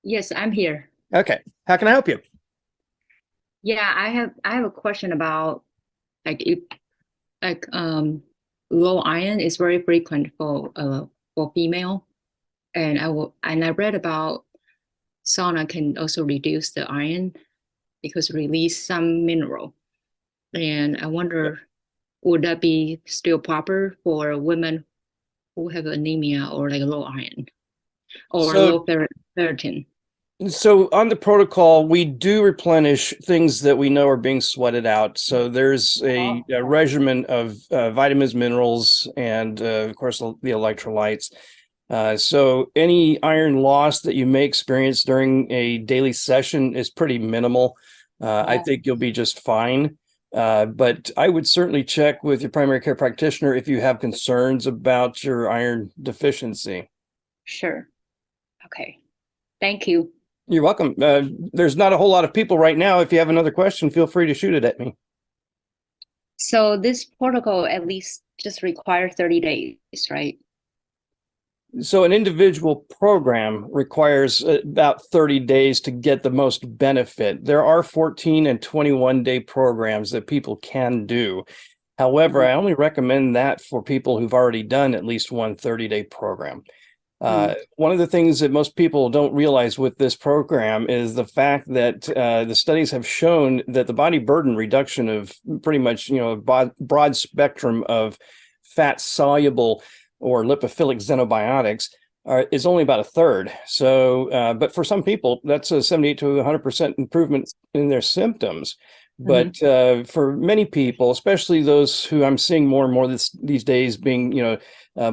Yes, I'm here. Okay. How can I help you? Yeah, I have a question about like if like low iron is very frequent for female, and I read about sauna can also reduce the iron because release some mineral. And I Yep. wonder, would that be still proper for women who have anemia or like low iron or So, low ferritin? so on the protocol, we do replenish things that we know are being sweated out. So there's a regimen of vitamins, minerals, and of course the electrolytes. So any iron loss that you may experience during a daily session is pretty minimal. I Oh, think you'll be just fine. But I would certainly check with your primary care practitioner if you have concerns about your iron deficiency. sure. Okay. Thank you. You're welcome. There's not a whole lot of people right now. If you have another question, feel free to shoot it at me. So this protocol at least just require 30 days, right? So an individual program requires about 30 days to get the most benefit. There are 14 and 21-day programs that people can do. However, Mhm. I only recommend that for people who've already done at least one 30-day program. Mm. One of the things that most people don't realize with this program is the fact that the studies have shown that the body burden reduction of pretty much, a broad spectrum of fat soluble or lipophilic xenobiotics is only about a third. So, but for some people, that's a 78 to 100% improvement in their symptoms. Mhm. But for many people, especially those who I'm seeing more and more these days being,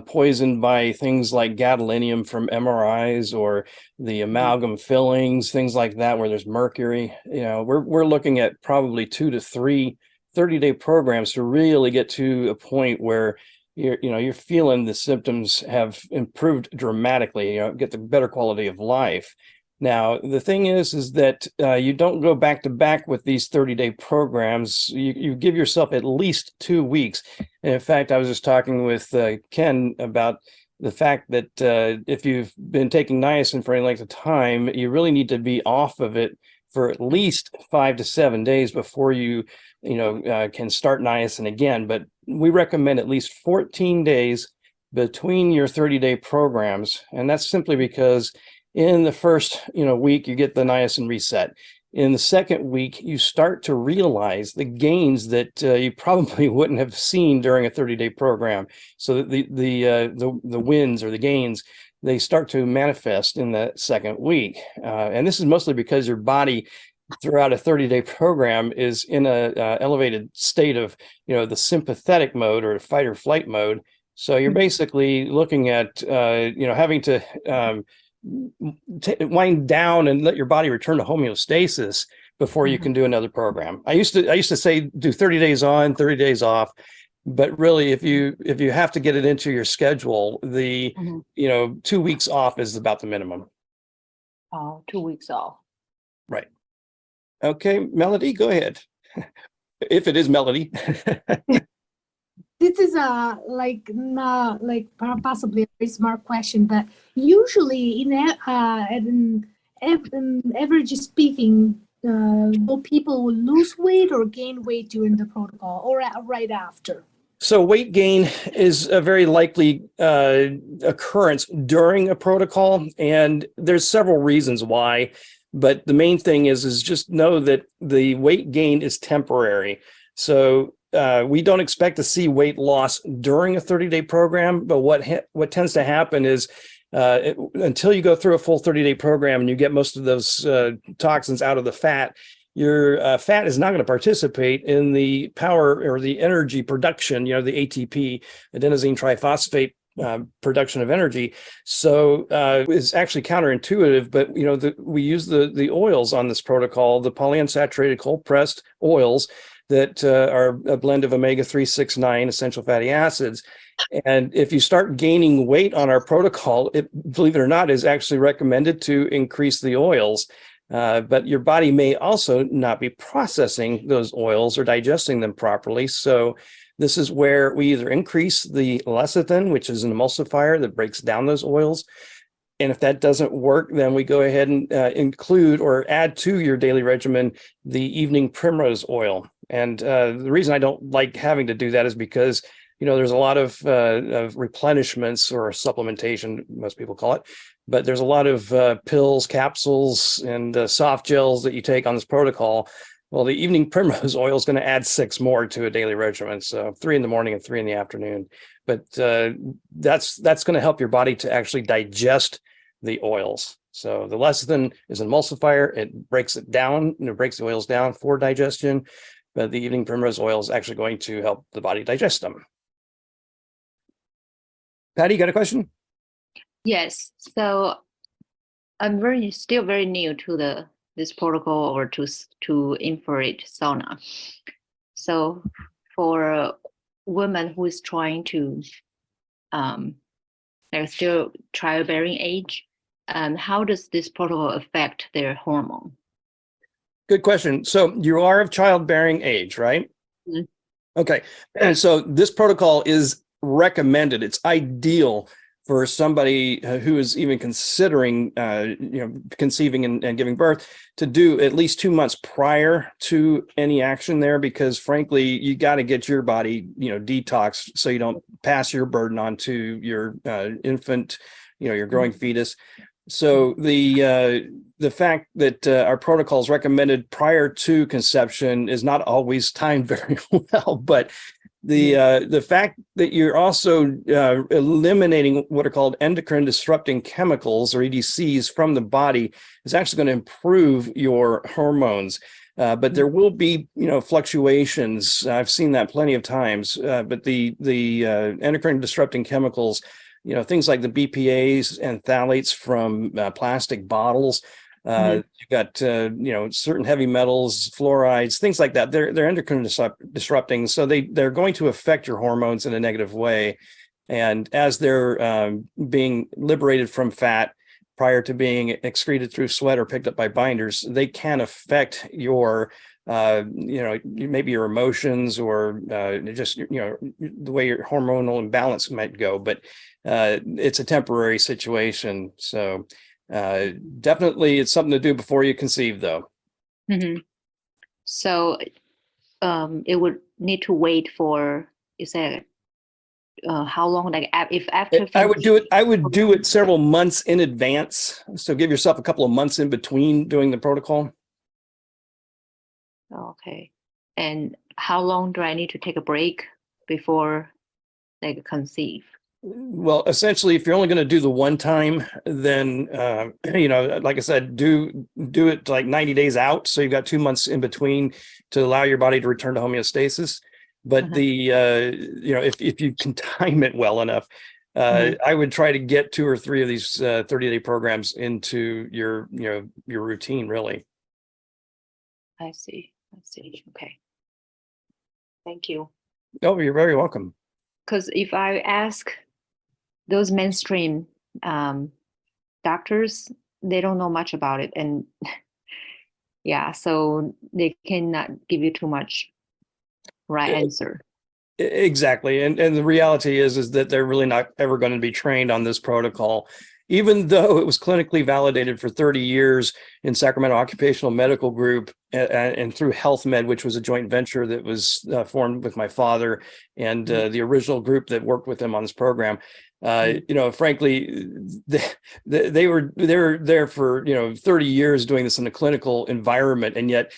poisoned by things like gadolinium from MRIs or the Mhm. amalgam fillings, things like that, where there's mercury. We're looking at probably 2 to 3 30-day programs to really get to a point where you're feeling the symptoms have improved dramatically, get the better quality of life. Now, the thing is that you don't go back to back with these 30-day programs. You give yourself at least 2 weeks. And in fact, I was just talking with Ken about the fact that if you've been taking niacin for any length of time, you really need to be off of it for at least 5 to 7 days before you can start niacin again. But we recommend at least 14 days between your 30-day programs. And that's simply because in the first week, you get the niacin reset. In the second week, you start to realize the gains that you probably wouldn't have seen during a 30-day program. So that the wins or the gains, they start to manifest in the second week. And this is mostly because your body throughout a 30-day program is in a elevated state of the sympathetic mode or fight or flight mode. So you're Mhm. basically looking at having to wind down and let your body return to homeostasis before you Mhm. can do another program. I used to say do 30 days on, 30 days off, but really if you have to get it into your schedule, the Mhm. 2 weeks off is about the minimum. Oh, 2 weeks off. Right. Okay, Melody, go ahead. If it is Melody. This is a like not like possibly a very smart question, but usually in average speaking, will people will lose weight or gain weight during the protocol or right after? So weight gain is a very likely occurrence during a protocol, and there's several reasons why. But the main thing is just know that the weight gain is temporary. So we don't expect to see weight loss during a 30-day program. But what tends to happen is until you go through a full 30-day program and you get most of those toxins out of the fat, your fat is not going to participate in the power or the energy production, the ATP, adenosine triphosphate production of energy. So it's actually counterintuitive, but we use the oils on this protocol, the polyunsaturated cold pressed oils that are a blend of omega-3, 6, 9 essential fatty acids. And if you start gaining weight on our protocol, it, believe it or not, is actually recommended to increase the oils. But your body may also not be processing those oils or digesting them properly. So this is where we either increase the lecithin, which is an emulsifier that breaks down those oils, And if that doesn't work, then we go ahead and include or add to your daily regimen the evening primrose oil. And the reason I don't like having to do that is because, there's a lot of replenishments or supplementation, most people call it, but there's a lot of pills, capsules, and soft gels that you take on this protocol. Well, the evening primrose oil is going to add 6 more to a daily regimen. So 3 in the morning and 3 in the afternoon. But that's going to help your body to actually digest the oils. So the lecithin is an emulsifier. It breaks it down, it breaks the oils down for digestion. But the evening primrose oil is actually going to help the body digest them. Patty, you got a question? Yes. So I'm still very new to this protocol or to infrared sauna. So for a woman who is trying to they're still childbearing age, how does this protocol affect their hormone? Good question. So you are of childbearing age, right? Mhm. Okay. And so this protocol is recommended. It's ideal for somebody who is even considering, conceiving and giving birth, to do at least 2 months prior to any action there, because frankly, you got to get your body, detoxed so you don't pass your burden on to your infant, your growing fetus. So the fact that our protocol is recommended prior to conception is not always timed very well, but the fact that you're also eliminating what are called endocrine disrupting chemicals, or EDCs, from the body is actually going to improve your hormones. But there will be, fluctuations. I've seen that plenty of times. But the endocrine disrupting chemicals, things like the BPAs and phthalates from plastic bottles. You've got, certain heavy metals, fluorides, things like that. They're endocrine disrupting. So they're going to affect your hormones in a negative way. And as they're being liberated from fat prior to being excreted through sweat or picked up by binders, they can affect your maybe your emotions, or just the way your hormonal imbalance might go. But it's a temporary situation. So definitely it's something to do before you conceive, though. Mm-hmm. So it would need to wait for, you said, how long? Like if after I would do it several months in advance. So give yourself a couple of months in between doing the protocol. Okay. And how long do I need to take a break before like conceive? Well, essentially, if you're only going to do the one time, then like I said, do it like 90 days out. So you've got 2 months in between to allow your body to return to homeostasis. But if you can time it well enough, I would try to get 2 or 3 of these 30-day programs into your routine, really. I see. Okay. Thank you. Oh, you're very welcome. Because if I ask those mainstream doctors, they don't know much about it. And yeah, so they cannot give you too much right answer. Exactly. And the reality is that they're really not ever going to be trained on this protocol, even though it was clinically validated for 30 years in Sacramento Occupational Medical Group and through Health Med, which was a joint venture that was formed with my father and the original group that worked with him on this program. Frankly, they were there for 30 years doing this in a clinical environment, and yet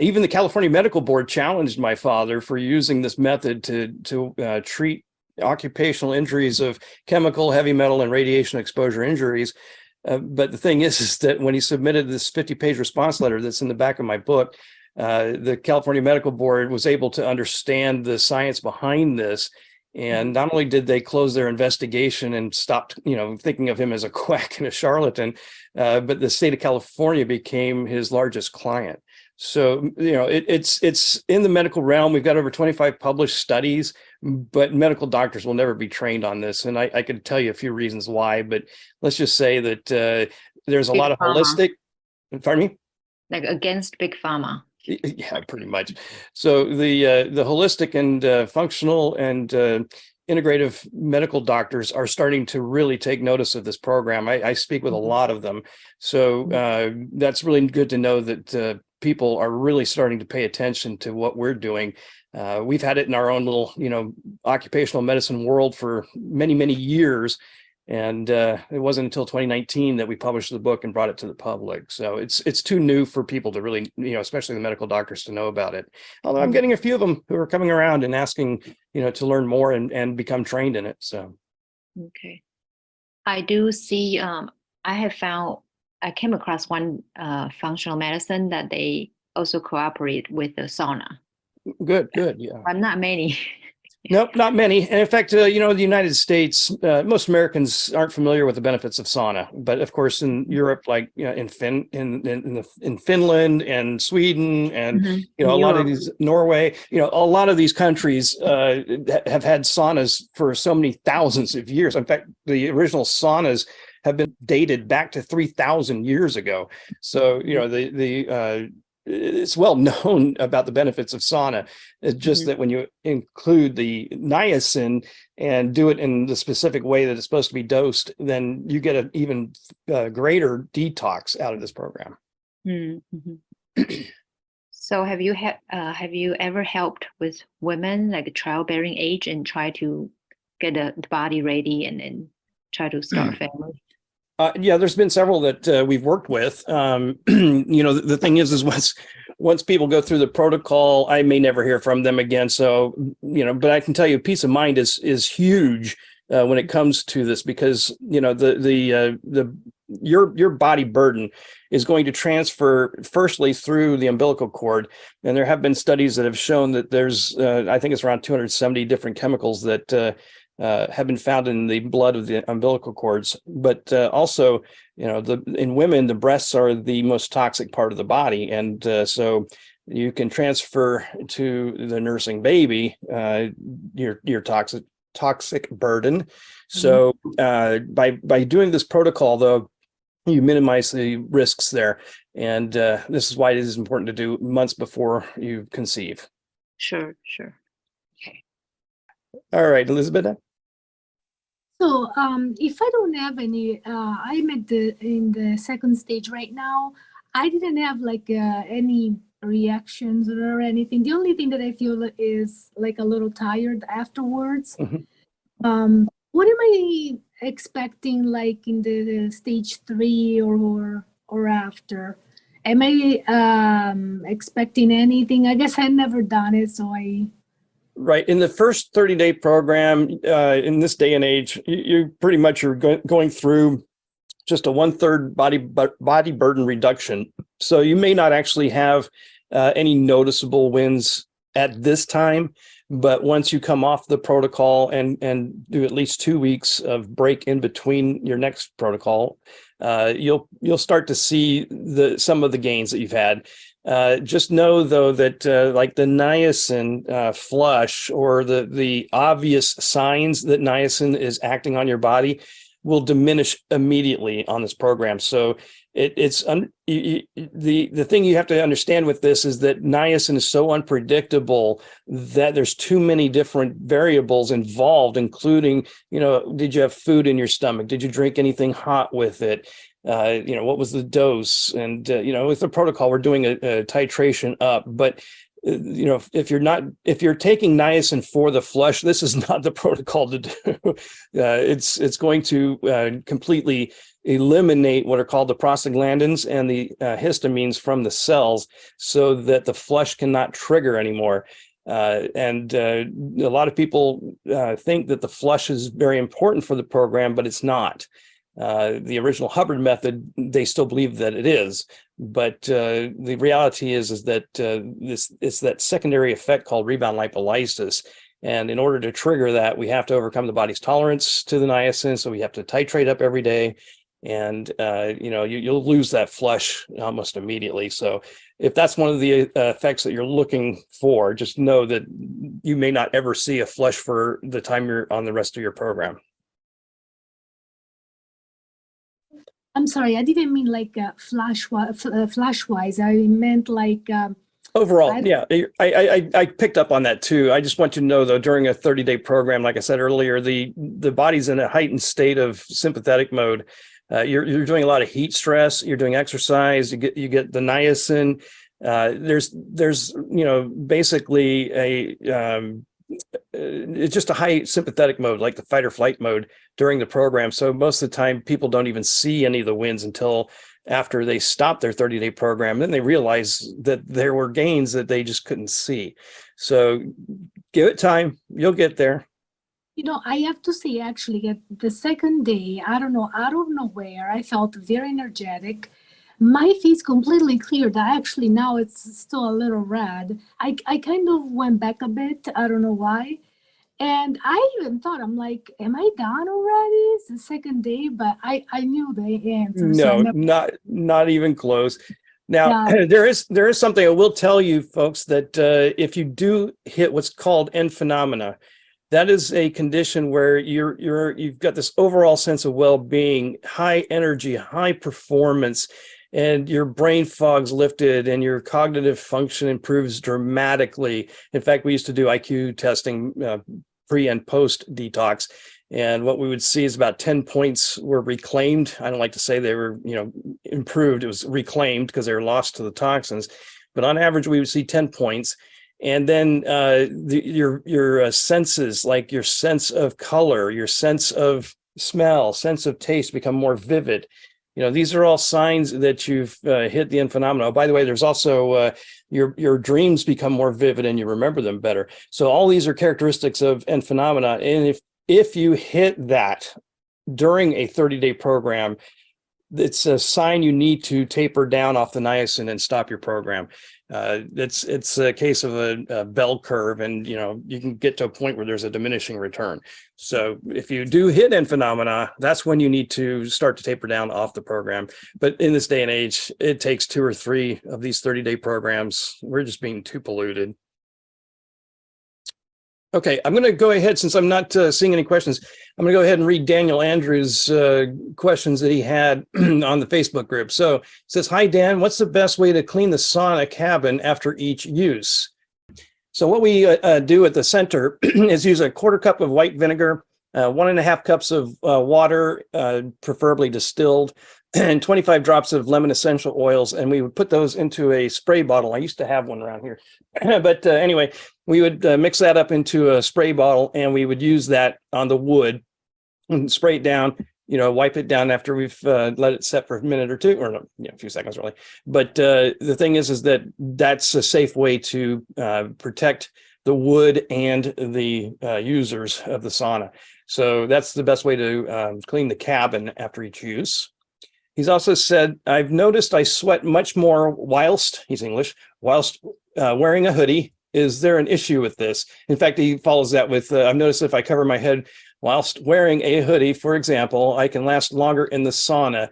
even the California Medical Board challenged my father for using this method to treat occupational injuries of chemical, heavy metal, and radiation exposure injuries. But the thing is that when he submitted this 50-page response letter that's in the back of my book, the California Medical Board was able to understand the science behind this. And not only did they close their investigation and stopped, thinking of him as a quack and a charlatan, but the state of California became his largest client. So, it's in the medical realm. We've got over 25 published studies, but medical doctors will never be trained on this. And I could tell you a few reasons why, but let's just say that there's a Big lot of pharma. holistic, pardon me? Like against big pharma. Yeah, pretty much. So the holistic and functional and integrative medical doctors are starting to really take notice of this program. I speak with a lot of them. So that's really good to know that people are really starting to pay attention to what we're doing. We've had it in our own little, occupational medicine world for many, many years. And it wasn't until 2019 that we published the book and brought it to the public. So it's too new for people to really, especially the medical doctors, to know about it. Although I'm getting a few of them who are coming around and asking, to learn more and become trained in it. So. Okay. I do see, I came across one functional medicine that they also cooperate with the sauna, Good, yeah. but not many. Nope, not many. And in fact, the United States, most Americans aren't familiar with the benefits of sauna. But of course, in Europe, like in Finland and Sweden, and a lot of these, Norway, a lot of these countries have had saunas for so many thousands of years. In fact, the original saunas have been dated back to 3,000 years ago. So it's well known about the benefits of sauna. It's just that when you include the niacin and do it in the specific way that it's supposed to be dosed, then you get an even greater detox out of this program. So have you ever helped with women like childbearing age and try to get the body ready and then try to start a family? Yeah, there's been several that we've worked with. The thing is once people go through the protocol, I may never hear from them again. So, but I can tell you, peace of mind is huge when it comes to this, because your body burden is going to transfer firstly through the umbilical cord, and there have been studies that have shown that there's I think it's around 270 different chemicals that have been found in the blood of the umbilical cords. But also, in women, the breasts are the most toxic part of the body. And so you can transfer to the nursing baby your toxic burden. So by doing this protocol, though, you minimize the risks there. And this is why it is important to do months before you conceive. Sure. Okay. All right, Elizabeth. So if I don't have any, I'm in the second stage right now. I didn't have like any reactions or anything. The only thing that I feel is like a little tired afterwards. What am I expecting like in the stage 3 or after? Am I expecting anything? I guess I've never done it, so Right. In the first 30-day program, in this day and age, you pretty much are going through just a 1/3 body burden reduction. So you may not actually have any noticeable wins at this time, but once you come off the protocol and do at least 2 weeks of break in between your next protocol, you'll start to see some of the gains that you've had. Just know, though, that like the niacin flush, or the obvious signs that niacin is acting on your body, will diminish immediately on this program. So the thing you have to understand with this is that niacin is so unpredictable that there's too many different variables involved, including, did you have food in your stomach? Did you drink anything hot with it? What was the dose? And, with the protocol, we're doing a titration up, but if you're taking niacin for the flush, this is not the protocol to do. It's going to completely eliminate what are called the prostaglandins and the histamines from the cells, so that the flush cannot trigger anymore. And a lot of people think that the flush is very important for the program, but it's not. The original Hubbard method, they still believe that it is, but the reality is that it's that secondary effect called rebound lipolysis. And in order to trigger that, we have to overcome the body's tolerance to the niacin. So we have to titrate up every day, and you'll lose that flush almost immediately. So if that's one of the effects that you're looking for, just know that you may not ever see a flush for the time you're on the rest of your program. I'm sorry, I didn't mean like flash wise. I meant like Overall, I- yeah, I picked up on that too. I just want you to know though, during a 30-day program, like I said earlier, the body's in a heightened state of sympathetic mode. You're doing a lot of heat stress. You're doing exercise. You get the niacin. There's basically it's just a high sympathetic mode, like the fight or flight mode during the program. So most of the time, people don't even see any of the wins until after they stop their 30-day program. Then they realize that there were gains that they just couldn't see. So give it time. You'll get there. I have to say, actually, at the second day, I don't know, out of nowhere, I felt very energetic. My face completely cleared. Actually, now it's still a little red. I kind of went back a bit. I don't know why. And I even thought, I'm like, am I done already? It's the second day, but I knew the answer. So I No, never, not even close. Now, yeah. there is something I will tell you folks that if you do hit what's called end phenomena, that is a condition where you've got this overall sense of well-being, high energy, high performance, and your brain fog's lifted and your cognitive function improves dramatically. In fact, we used to do IQ testing pre and post detox. And what we would see is about 10 points were reclaimed. I don't like to say they were, improved. It was reclaimed because they were lost to the toxins. But on average, we would see 10 points. And then your senses, like your sense of color, your sense of smell, sense of taste become more vivid. These are all signs that you've hit the end phenomena. Oh, by the way, there's also your dreams become more vivid and you remember them better. So all these are characteristics of end phenomena. And if you hit that during a 30-day program, it's a sign you need to taper down off the niacin and stop your program. It's a case of a bell curve, and you can get to a point where there's a diminishing return. So if you do hit end phenomena, that's when you need to start to taper down off the program. But in this day and age, it takes 2 or 3 of these 30-day programs. We're just being too polluted. Okay, I'm going to go ahead, since I'm not seeing any questions, I'm going to go ahead and read Daniel Andrews' questions that he had on the Facebook group. So it says, hi, Dan, what's the best way to clean the sauna cabin after each use? So what we do at the center is use a 1/4 cup of white vinegar, 1.5 cups of water, preferably distilled, and 25 drops of lemon essential oils. And we would put those into a spray bottle. I used to have one around here. But anyway, we would mix that up into a spray bottle, and we would use that on the wood and spray it down, wipe it down after we've let it set for a minute or two, or a few seconds really. But the thing is that that's a safe way to protect the wood and the users of the sauna. So that's the best way to clean the cabin after each use. He's also said, I've noticed I sweat much more whilst, he's English, whilst wearing a hoodie. Is there an issue with this? In fact, he follows that with, I've noticed if I cover my head whilst wearing a hoodie, for example, I can last longer in the sauna.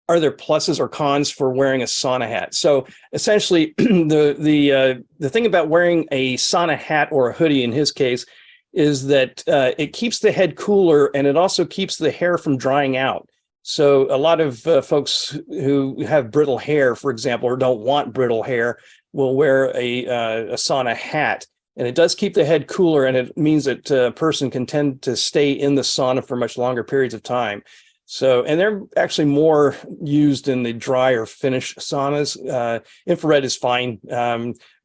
Are there pluses or cons for wearing a sauna hat? So essentially, the thing about wearing a sauna hat or a hoodie in his case is that it keeps the head cooler, and it also keeps the hair from drying out. So a lot of folks who have brittle hair, for example, or don't want brittle hair, will wear a sauna hat. And it does keep the head cooler, and it means that a person can tend to stay in the sauna for much longer periods of time. So, and they're actually more used in the dry or finish saunas. Infrared is fine,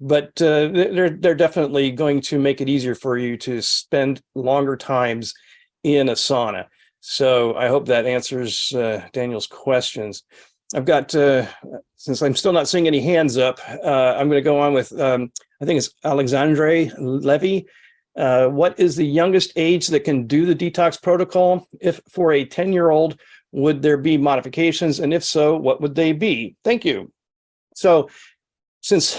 but they're definitely going to make it easier for you to spend longer times in a sauna. So I hope that answers Daniel's questions. I've got, since I'm still not seeing any hands up, I'm going to go on with, I think it's Alexandre Levy. What is the youngest age that can do the detox protocol? If for a 10-year-old, would there be modifications? And if so, what would they be? Thank you. So since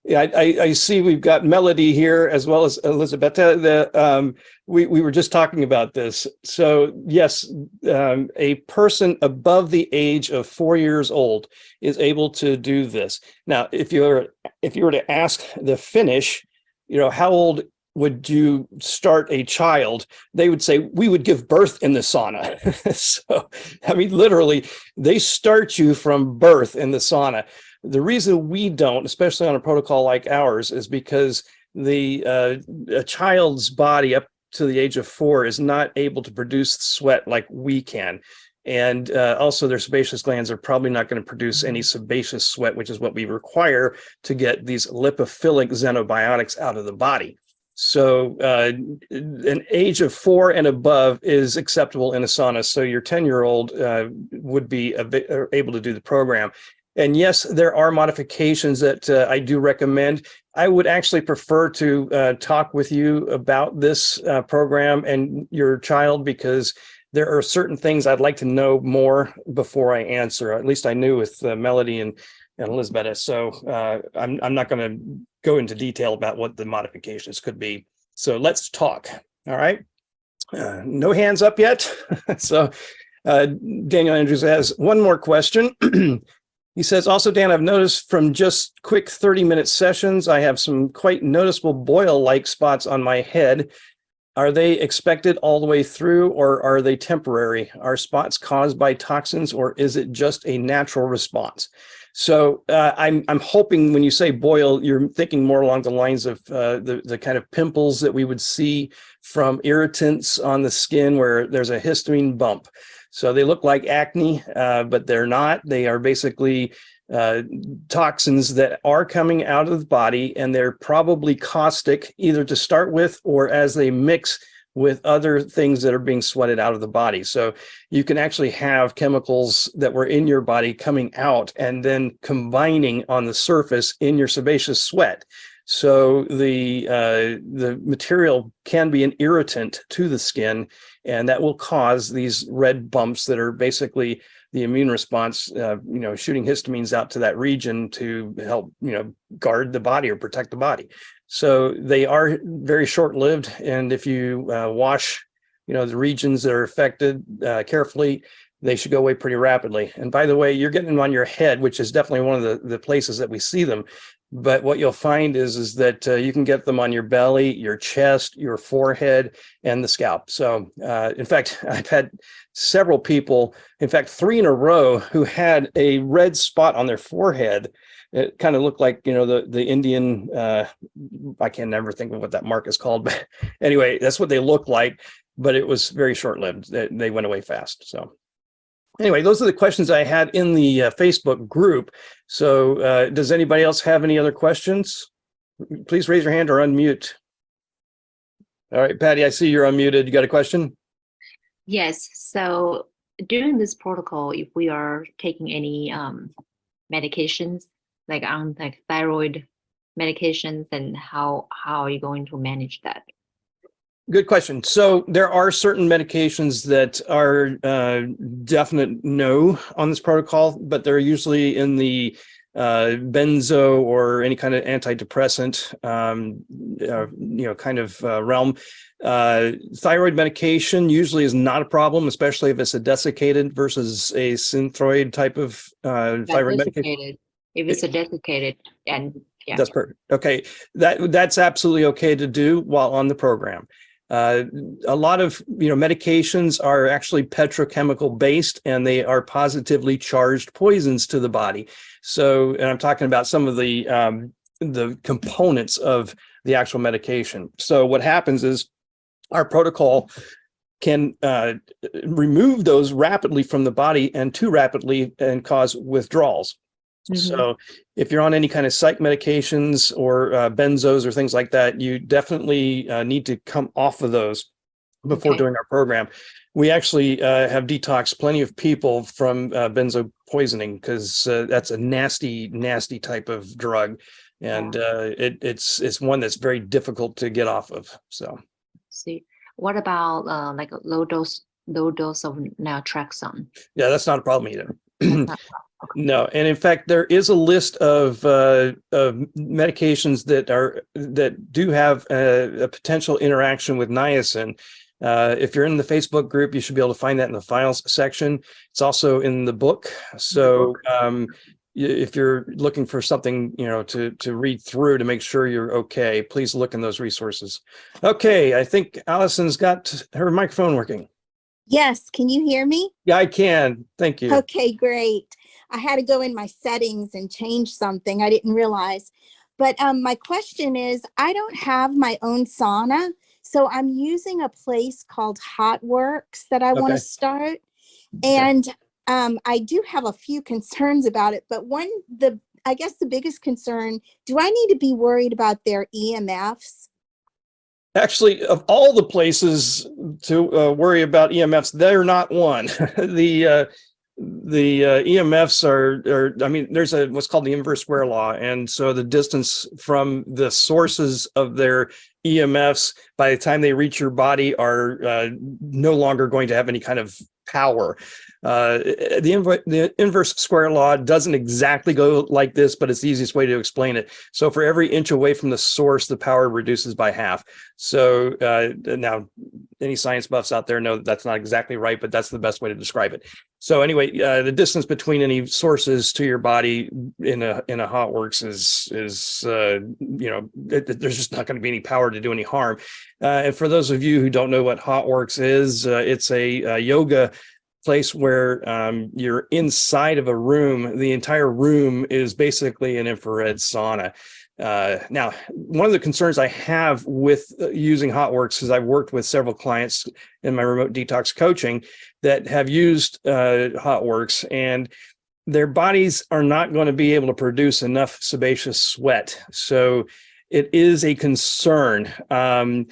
I see we've got Melody here as well as Elizabetta, we were just talking about this. So yes, a person above the age of 4 years old is able to do this. Now, if you were to ask the Finnish, how old would you start a child? They would say, we would give birth in the sauna. So, I mean, literally, they start you from birth in the sauna. The reason we don't, especially on a protocol like ours, is because a child's body up to the age of 4 is not able to produce sweat like we can. And also their sebaceous glands are probably not going to produce any sebaceous sweat, which is what we require to get these lipophilic xenobiotics out of the body. So an age of 4 and above is acceptable in a sauna. So your 10-year-old would be able to do the program. And yes, there are modifications that I do recommend. I would actually prefer to talk with you about this program and your child, because there are certain things I'd like to know more before I answer. At least I knew with Melody and Elizabeth. So I'm not going to go into detail about what the modifications could be. So let's talk. All right. No hands up yet. So Daniel Andrews has one more question. He says, also, Dan, I've noticed from just quick 30-minute sessions, I have some quite noticeable boil-like spots on my head. Are they expected all the way through, or are they temporary? Are spots caused by toxins, or is it just a natural response? So I'm hoping when you say boil, you're thinking more along the lines of the kind of pimples that we would see from irritants on the skin where there's a histamine bump. So they look like acne, but they're not. They are basically toxins that are coming out of the body, and they're probably caustic either to start with or as they mix with other things that are being sweated out of the body. So you can actually have chemicals that were in your body coming out and then combining on the surface in your sebaceous sweat. So the material can be an irritant to the skin, and that will cause these red bumps that are basically the immune response, shooting histamines out to that region to help, guard the body or protect the body. So they are very short-lived, and if you wash, the regions that are affected carefully, they should go away pretty rapidly. And by the way, you're getting them on your head, which is definitely one of the places that we see them. But what you'll find is that you can get them on your belly, your chest, your forehead, and the scalp. So in fact, I've had several people, in fact, 3 in a row, who had a red spot on their forehead. It kind of looked like, the Indian, I can never think of what that mark is called. But anyway, that's what they look like. But it was very short-lived. They went away fast. So anyway, those are the questions I had in the Facebook group. So does anybody else have any other questions? Please raise your hand or unmute. All right, Patty, I see you're unmuted. You got a question? Yes. So during this protocol, if we are taking any medications, like thyroid medications, then how are you going to manage that? Good question. So there are certain medications that are definite no on this protocol, but they're usually in the benzo or any kind of antidepressant, realm. Thyroid medication usually is not a problem, especially if it's a desiccated versus a synthroid type of thyroid medication. If it's a desiccated, and yeah, that's perfect. Okay, that's absolutely okay to do while on the program. A lot of medications are actually petrochemical based, and they are positively charged poisons to the body. So, and I'm talking about some of the components of the actual medication. So what happens is our protocol can remove those rapidly from the body, and too rapidly, and cause withdrawals. Mm-hmm. So if you're on any kind of psych medications or benzos or things like that, you definitely need to come off of those before doing our program. We actually have detoxed plenty of people from benzo poisoning, because that's a nasty, nasty type of drug. And it's one that's very difficult to get off of. So see, what about like a low dose of naltrexone? Yeah, that's not a problem either. No, and in fact, there is a list of medications that do have a potential interaction with niacin. If you're in the Facebook group, you should be able to find that in the files section. It's also in the book. So if you're looking for something, to read through to make sure you're okay, please look in those resources. Okay, I think Allison's got her microphone working. Yes, can you hear me? Yeah, I can. Thank you. Okay, great. I had to go in my settings and change something. I didn't realize. But my question is, I don't have my own sauna, so I'm using a place called Hotworks that I want to Okay. start. Okay. And I do have a few concerns about it, but I guess the biggest concern, do I need to be worried about their EMFs? Actually, of all the places to worry about EMFs, they're not one. The EMFs are, I mean, there's what's called the inverse square law. And so the distance from the sources of their EMFs by the time they reach your body are no longer going to have any kind of power. The inverse square law doesn't exactly go like this, but it's the easiest way to explain it. So for every inch away from the source, the power reduces by half. So now any science buffs out there know that's not exactly right, but that's the best way to describe it. So anyway, the distance between any sources to your body in a Hotworks is there's just not going to be any power to do any harm. And for those of you who don't know what Hotworks is, it's a yoga place where you're inside of a room. The entire room is basically an infrared sauna. Now, one of the concerns I have with using Hotworks is I've worked with several clients in my remote detox coaching that have used Hotworks, and their bodies are not going to be able to produce enough sebaceous sweat. So it is a concern. I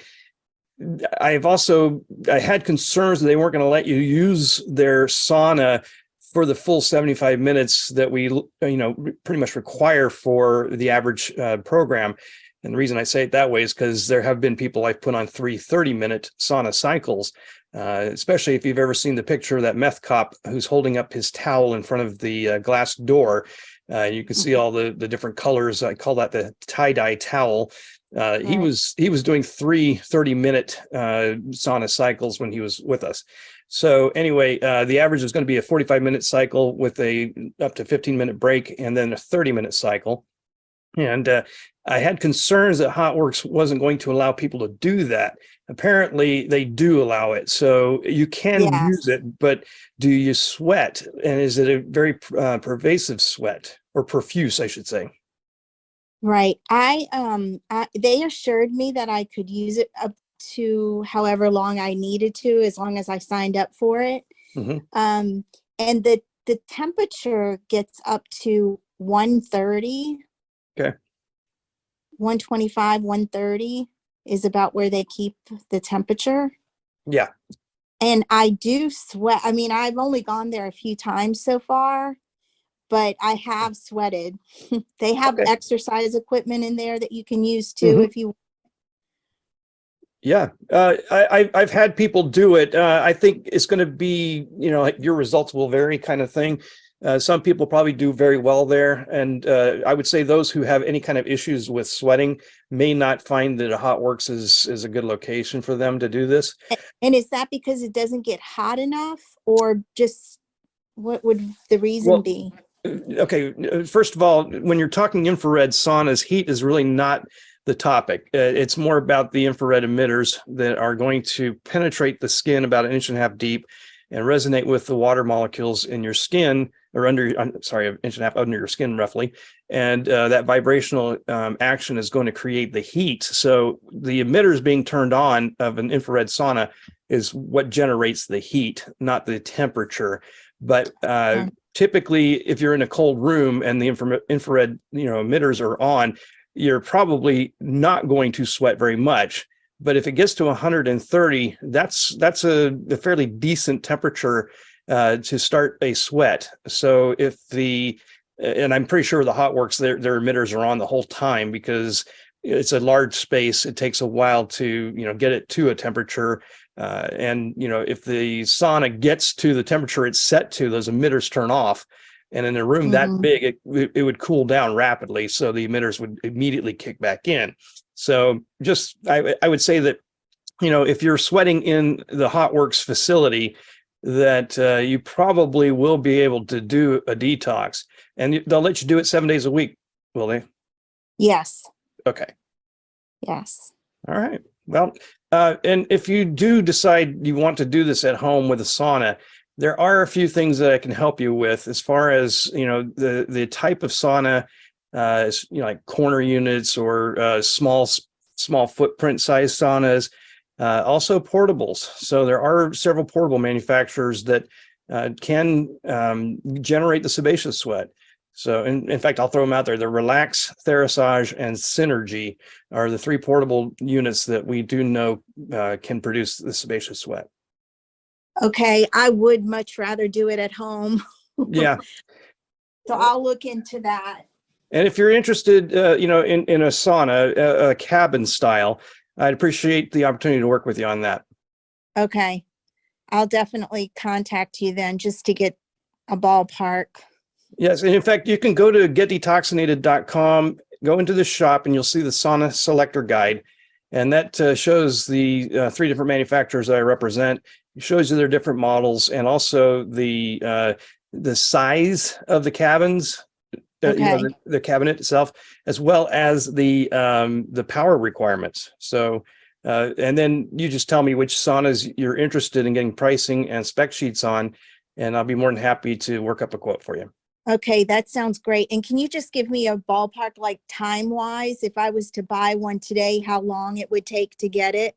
had concerns that they weren't going to let you use their sauna for the full 75 minutes that we, pretty much require for the average program. And the reason I say it that way is because there have been people I've put on 3 30-minute sauna cycles, especially if you've ever seen the picture of that meth cop who's holding up his towel in front of the glass door. You can see all the different colors. I call that the tie-dye towel. He was doing 3 30-minute sauna cycles when he was with us. So anyway, the average is going to be a 45-minute cycle with a up to 15-minute break, and then a 30-minute cycle. And I had concerns that Hotworks wasn't going to allow people to do that. Apparently, they do allow it, so you can use it. But do you sweat? And is it a very pervasive sweat, or profuse, I should say? Right. They assured me that I could use it up to however long I needed to, as long as I signed up for it. Mm-hmm. And the temperature gets up to 130. Okay. 125, 130 is about where they keep the temperature. Yeah. And I do sweat. I mean, I've only gone there a few times so far, but I have sweated. They have exercise equipment in there that you can use too, if you. Yeah, I've had people do it. I think it's going to be, like your results will vary kind of thing. Some people probably do very well there. And I would say those who have any kind of issues with sweating may not find that a Hotworks is a good location for them to do this. And is that because it doesn't get hot enough, or just what would the reason be? Okay, first of all, when you're talking infrared saunas, heat is really not the topic. It's more about the infrared emitters that are going to penetrate the skin about 1.5 inches deep and resonate with the water molecules in your skin, or an 1.5 inches under your skin roughly. And that vibrational action is going to create the heat. So the emitters being turned on of an infrared sauna is what generates the heat, not the temperature. But typically, if you're in a cold room and the infrared emitters are on, you're probably not going to sweat very much. But if it gets to 130, that's a fairly decent temperature to start a sweat. So if and I'm pretty sure the Hotworks, their emitters are on the whole time, because it's a large space. It takes a while to get it to a temperature. And if the sauna gets to the temperature it's set to, those emitters turn off. And in a room that big, it would cool down rapidly. So the emitters would immediately kick back in. So I would say that, if you're sweating in the Hotworks facility, that you probably will be able to do a detox. And they'll let you do it 7 days a week, will they? Yes. Okay. Yes. All right. Well, and if you do decide you want to do this at home with a sauna, there are a few things that I can help you with as far as, the type of sauna, like corner units or small footprint size saunas, also portables. So there are several portable manufacturers that can generate the sebaceous sweat. So in fact, I'll throw them out there. The Relax, Therasage, and Synergy are the 3 portable units that we do know can produce the sebaceous sweat. Okay, I would much rather do it at home. Yeah. So I'll look into that. And if you're interested, in a sauna, a cabin style, I'd appreciate the opportunity to work with you on that. Okay, I'll definitely contact you then just to get a ballpark. Yes, and in fact, you can go to getdetoxinated.com, go into the shop, and you'll see the sauna selector guide. And that shows the 3 different manufacturers that I represent. It shows you their different models and also the size of the cabins, Okay. the cabinet itself, as well as the power requirements. So, and then you just tell me which saunas you're interested in getting pricing and spec sheets on, and I'll be more than happy to work up a quote for you. Okay, that sounds great. And can you just give me a ballpark, like time-wise, if I was to buy one today, how long it would take to get it?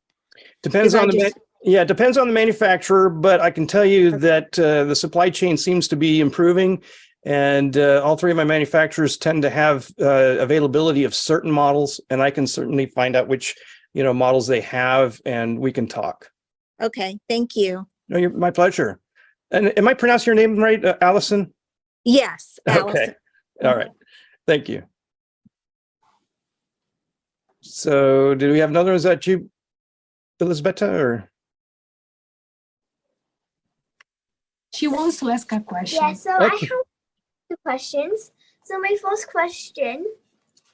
Depends 'Cause I on just- it depends on the manufacturer, but I can tell you that the supply chain seems to be improving, and all 3 of my manufacturers tend to have availability of certain models, and I can certainly find out which models they have, and we can talk. Okay, thank you. No, my pleasure. And am I pronouncing your name right, Allison? Yes, Okay. Allison. All right. Thank you. So, do we have another? Is that you, Elisabetta, or? She wants to ask a question. Yeah, so I Okay. have 2 questions. So my first question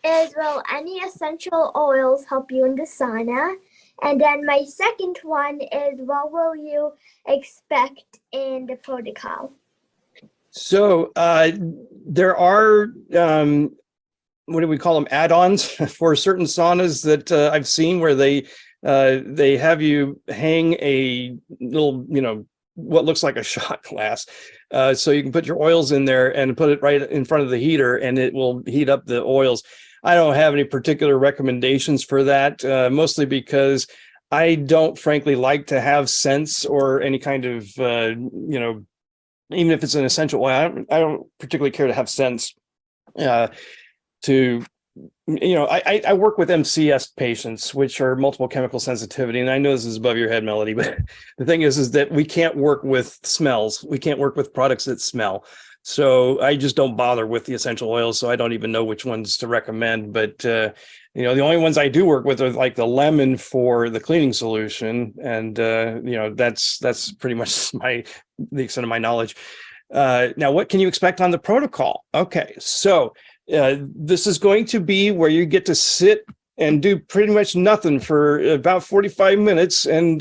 is, will any essential oils help you in the sauna? And then my second one is, what will you expect in the protocol? So there are what do we call them, add-ons for certain saunas that I've seen where they have you hang a little, what looks like a shot glass, so you can put your oils in there and put it right in front of the heater, and it will heat up the oils. I don't have any particular recommendations for that, mostly because I don't frankly like to have scents or any kind of even if it's an essential oil. I don't particularly care to have scents. I work with MCS patients, which are multiple chemical sensitivity, and I know this is above your head, Melody, but the thing is that we can't work with smells. We can't work with products that smell. So I just don't bother with the essential oils. So I don't even know which ones to recommend. But the only ones I do work with are like the lemon for the cleaning solution, and that's pretty much the extent of my knowledge. Now, what can you expect on the protocol? Okay, so this is going to be where you get to sit and do pretty much nothing for about 45 minutes and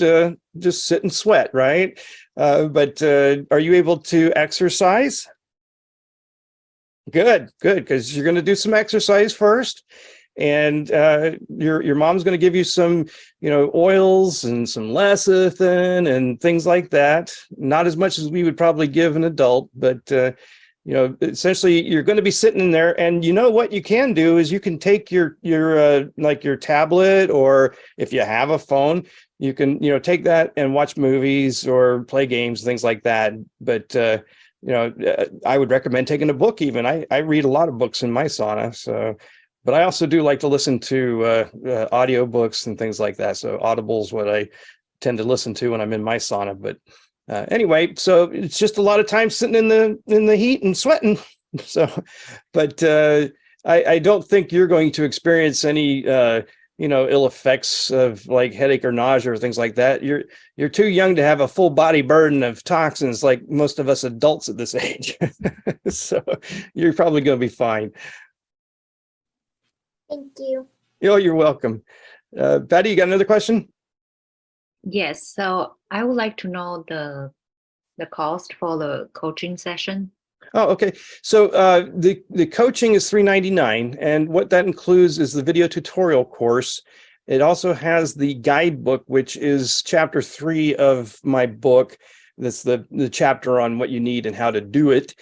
just sit and sweat, right? But are you able to exercise? Good, because you're going to do some exercise first, and your mom's going to give you some, oils and some lecithin and things like that. Not as much as we would probably give an adult, but essentially you're going to be sitting in there, and what you can do is you can take your like your tablet, or if you have a phone, you can take that and watch movies or play games, things like that. But I would recommend taking a book. Even I read a lot of books in my sauna, so. But I also do like to listen to audio books and things like that. So Audible is what I tend to listen to when I'm in my sauna. But anyway, so it's just a lot of time sitting in the heat and sweating. So, but I don't think you're going to experience any ill effects of like headache or nausea or things like that. You're too young to have a full body burden of toxins like most of us adults at this age. So you're probably going to be fine. Thank you. Oh, you're welcome. Patty, you got another question? Yes, so I would like to know the cost for the coaching session. Oh, okay. So the coaching is $399, and what that includes is the video tutorial course, It also has the guidebook, which is chapter 3 of my book. That's the chapter on what you need and how to do it.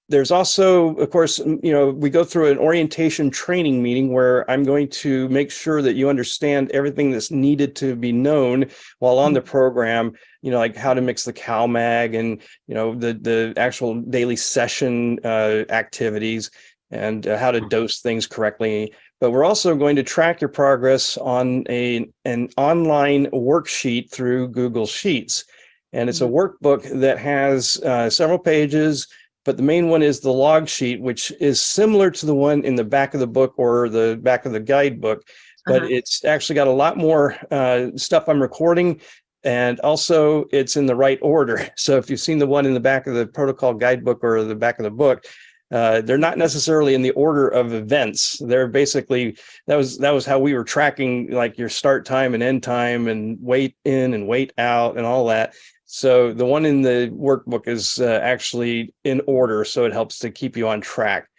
There's also, of course, we go through an orientation training meeting where I'm going to make sure that you understand everything that's needed to be known while on the program, like how to mix the CalMag and, the actual daily session activities and how to dose things correctly. But we're also going to track your progress on an online worksheet through Google Sheets. And it's a workbook that has several pages, but the main one is the log sheet, which is similar to the one in the back of the book or the back of the guidebook, but it's actually got a lot more stuff I'm recording, and also it's in the right order. So if you've seen the one in the back of the protocol guidebook or the back of the book, they're not necessarily in the order of events. They're basically, that was how we were tracking like your start time and end time and weight in and weight out and all that. So the one in the workbook is actually in order, so it helps to keep you on track.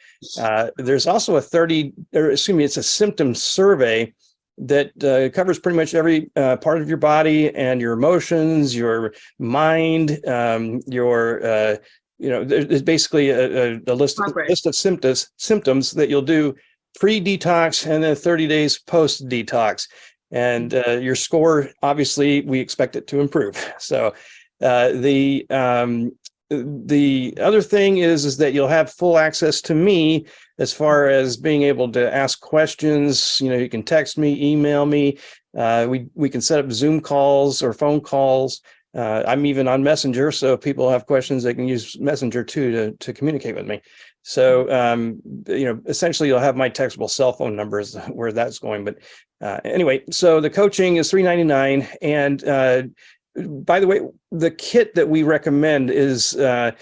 There's also it's a symptom survey that covers pretty much every part of your body and your emotions, your mind, there's basically a list of symptoms that you'll do pre-detox and then 30 days post-detox. And your score, obviously, we expect it to improve. So the other thing is that you'll have full access to me as far as being able to ask questions. You can text me, email me. We can set up Zoom calls or phone calls. I'm even on Messenger, so if people have questions, they can use Messenger too to communicate with me. So, essentially you'll have my textable cell phone numbers where that's going. But anyway, so the coaching is $399. And by the way, the kit that we recommend is, a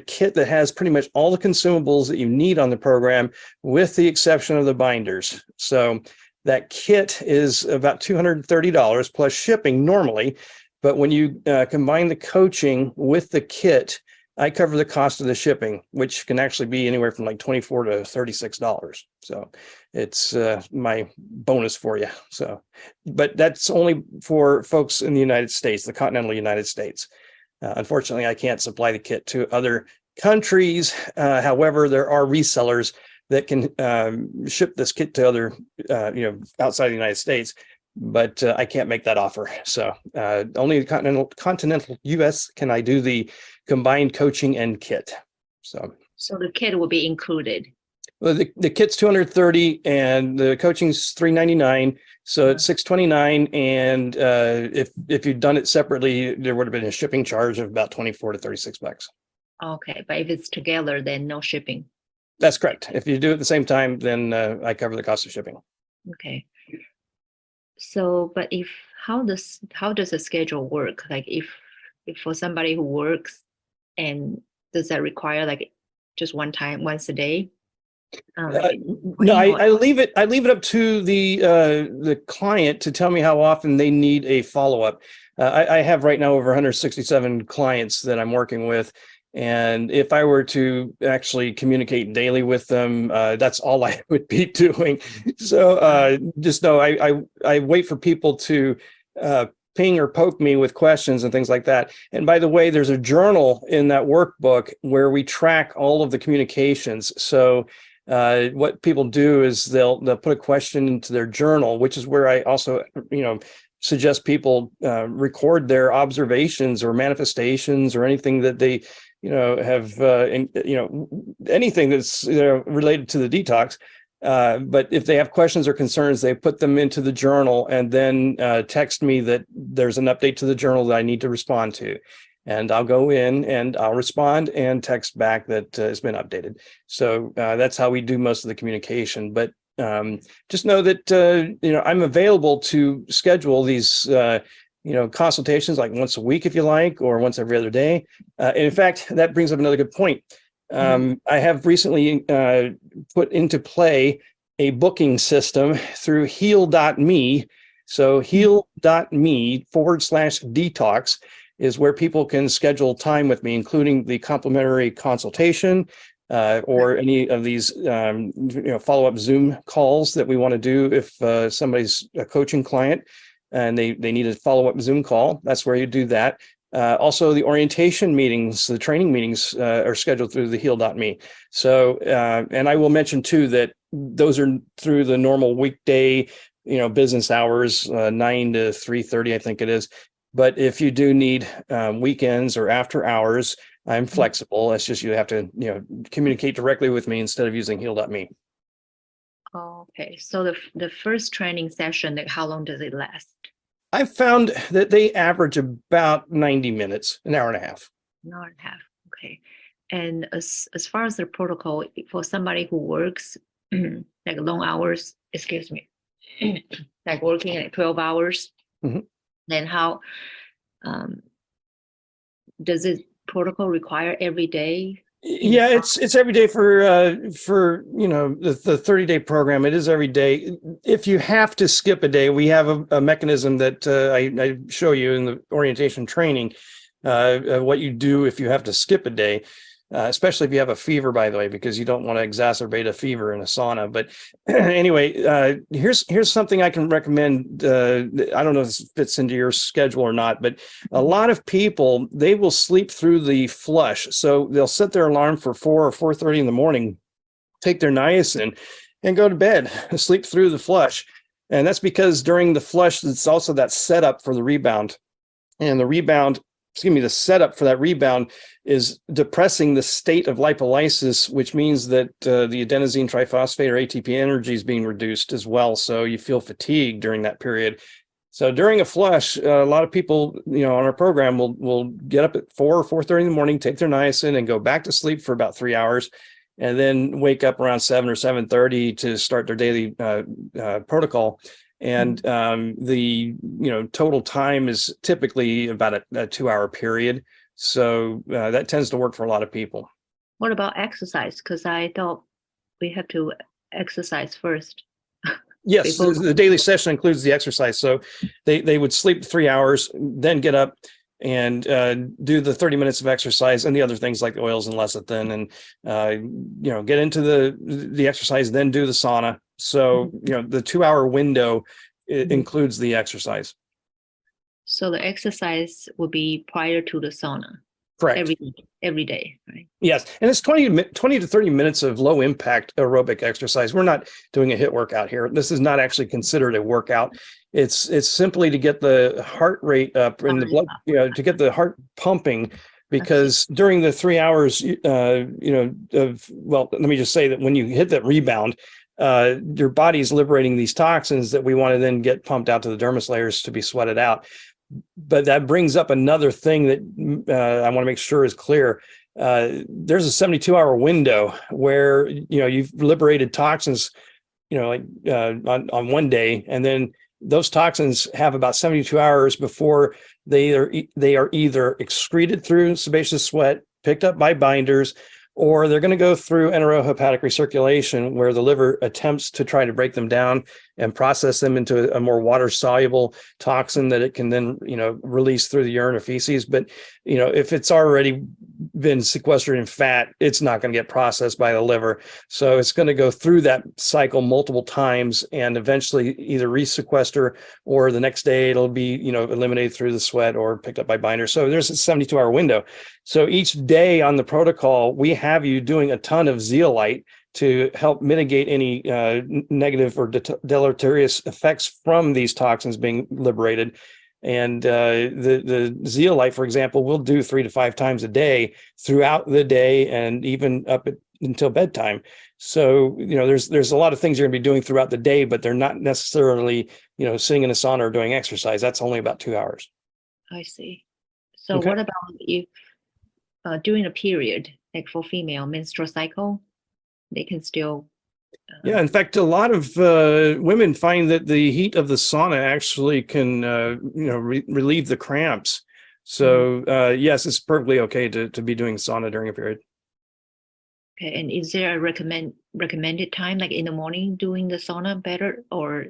kit that has pretty much all the consumables that you need on the program, with the exception of the binders. So that kit is about $230 plus shipping normally. But when you combine the coaching with the kit, I cover the cost of the shipping, which can actually be anywhere from like $24 to $36. So it's my bonus for you. So, but that's only for folks in the United States, the continental United States. Unfortunately, I can't supply the kit to other countries. However, there are resellers that can ship this kit to other, outside the United States. But I can't make that offer. So only the continental US can I do the combined coaching and kit. So the kit will be included. Well, the kit's $230 and the coaching's $399. So it's $629. And if you'd done it separately, there would have been a shipping charge of about $24 to $36. Okay, but if it's together, then no shipping. That's correct. If you do it at the same time, then I cover the cost of shipping. Okay. So, but how does the schedule work? Like if for somebody who works, and does that require like just once a day? No, I leave it up to the client to tell me how often they need a follow-up. I have right now over 167 clients that I'm working with. And if I were to actually communicate daily with them, that's all I would be doing. So just know I wait for people to ping or poke me with questions and things like that. And by the way, there's a journal in that workbook where we track all of the communications. So what people do is they'll put a question into their journal, which is where I also, suggest people record their observations or manifestations or anything that they have, anything that's related to the detox. But if they have questions or concerns, they put them into the journal and then text me that there's an update to the journal that I need to respond to. And I'll go in and I'll respond and text back that it's been updated. So that's how we do most of the communication. But just know that, I'm available to schedule these consultations like once a week if you like, or once every other day. And in fact, that brings up another good point. I have recently put into play a booking system through heal.me. So heal.me/detox is where people can schedule time with me, including the complimentary consultation, or any of these follow-up Zoom calls that we want to do if somebody's a coaching client and they need a follow-up Zoom call. That's where you do that. Also, the orientation meetings, the training meetings are scheduled through the heal.me. So, and I will mention too that those are through the normal weekday, business hours, 9 to 3:30, I think it is. But if you do need weekends or after hours, I'm flexible. It's just you have to, communicate directly with me instead of using heal.me. Okay, so the first training session, like how long does it last? I've found that they average about 90 minutes, an hour and a half. An hour and a half. Okay. And as far as the protocol for somebody who works like long hours, excuse me, like working like 12 hours, Mhm. then how does this protocol require every day? Yeah, it's every day for the 30-day program. It is every day. If you have to skip a day, we have a mechanism that I show you in the orientation training, what you do if you have to skip a day, especially if you have a fever, by the way, because you don't want to exacerbate a fever in a sauna. But anyway, here's something I can recommend. I don't know if this fits into your schedule or not, but a lot of people, they will sleep through the flush. So they'll set their alarm for 4 or 4:30 in the morning, take their niacin and go to bed, sleep through the flush. And that's because during the flush, it's also that setup for the rebound. And the setup for that rebound is depressing the state of lipolysis, which means that the adenosine triphosphate or ATP energy is being reduced as well. So you feel fatigued during that period. So during a flush, a lot of people, on our program will get up at 4 or 4:30 in the morning, take their niacin and go back to sleep for about 3 hours, and then wake up around 7 or 7:30 to start their daily protocol. And the total time is typically about a 2-hour period. So that tends to work for a lot of people. What about exercise? Because I thought we have to exercise first. Yes, the daily session includes the exercise. So they would sleep 3 hours, then get up and do the 30 minutes of exercise and the other things like oils and lecithin, and get into the exercise, then do the sauna. So the 2-hour window includes the exercise. So the exercise will be prior to the sauna. Correct. Every day, right? Yes, and it's 20 to 30 minutes of low impact aerobic exercise. We're not doing a HIIT workout here. This is not actually considered a workout. It's simply to get the heart rate up and the blood, to get the heart pumping, because during the 3 hours, let me just say that when you hit that rebound, your body's liberating these toxins that we want to then get pumped out to the dermis layers to be sweated out. But that brings up another thing that I want to make sure is clear. There's a 72-hour window where you've liberated toxins, on one day, and then those toxins have about 72 hours before they are either excreted through sebaceous sweat, picked up by binders, or they're going to go through enterohepatic recirculation, where the liver attempts to try to break them down and process them into a more water-soluble toxin that it can then, release through the urine or feces. But, if it's already been sequestered in fat, it's not going to get processed by the liver. So it's going to go through that cycle multiple times and eventually either resequester, or the next day it'll be, eliminated through the sweat or picked up by binders. So there's a 72-hour window. So each day on the protocol, we have you doing a ton of zeolite to help mitigate any negative or deleterious effects from these toxins being liberated. And the zeolite, for example, we'll do 3 to 5 times a day throughout the day and even up until bedtime. So, there's a lot of things you're going to be doing throughout the day, but they're not necessarily, sitting in a sauna or doing exercise. That's only about 2 hours. I see. So Okay. what about if during a period, like for female menstrual cycle, they can still Yeah, in fact, a lot of women find that the heat of the sauna actually can, relieve the cramps. So yes, it's perfectly okay to be doing sauna during a period. Okay, and is there a recommended time, like in the morning doing the sauna better, or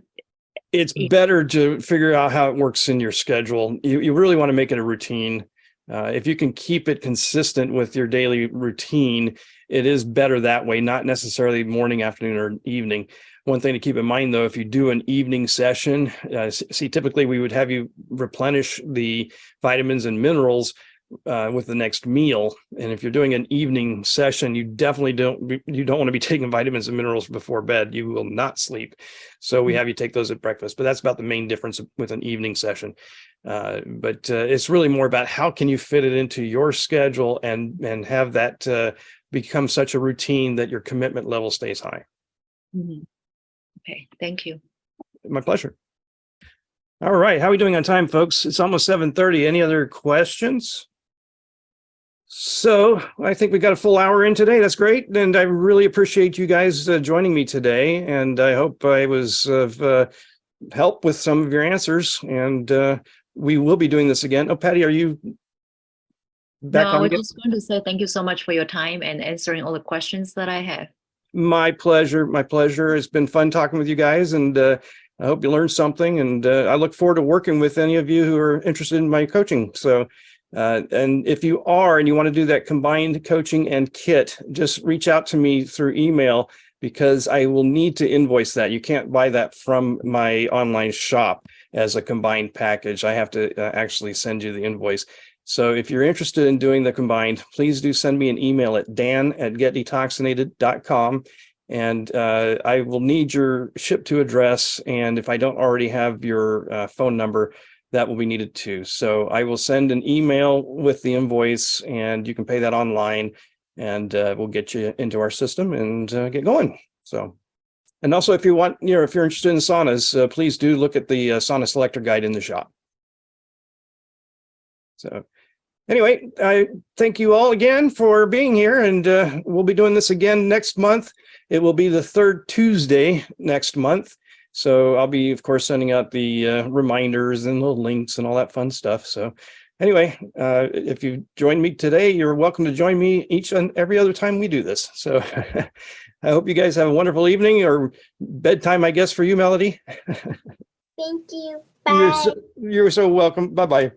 It's better to figure out how it works in your schedule. You really want to make it a routine. If you can keep it consistent with your daily routine, it is better that way, not necessarily morning, afternoon, or evening. One thing to keep in mind, though, if you do an evening session, see, typically we would have you replenish the vitamins and minerals with the next meal. And if you're doing an evening session, you definitely don't want to be taking vitamins and minerals before bed. You will not sleep. So we have you take those at breakfast, but that's about the main difference with an evening session. But it's really more about how can you fit it into your schedule and have that become such a routine that your commitment level stays high. Mhm. Okay, thank you. My pleasure. All right. How are we doing on time, folks? It's almost 7:30. Any other questions? So I think we got a full hour in today. That's great. And I really appreciate you guys joining me today. And I hope I was of help with some of your answers. And we will be doing this again. Oh, Patty, are you back No, on I was again? just going to say thank you so much for your time and answering all the questions that I have. My pleasure. My pleasure. It's been fun talking with you guys. And I hope you learned something. And I look forward to working with any of you who are interested in my coaching. So and if you are and you want to do that combined coaching and kit, just reach out to me through email because I will need to invoice that. You can't buy that from my online shop as a combined package. I have to actually send you the invoice. So if you're interested in doing the combined, please do send me an email at dan@getdetoxinated.com. And I will need your ship to address. And if I don't already have your phone number, that will be needed too. So I will send an email with the invoice and you can pay that online and we'll get you into our system and get going. So, and also if you want, if you're interested in saunas, please do look at the sauna selector guide in the shop. So anyway, I thank you all again for being here and we'll be doing this again next month. It will be the third Tuesday next month. So I'll be, of course, sending out the reminders and little links and all that fun stuff. So anyway, if you joined me today, you're welcome to join me each and every other time we do this. So I hope you guys have a wonderful evening or bedtime, I guess, for you, Melody. Thank you. Bye. You're so welcome. Bye-bye.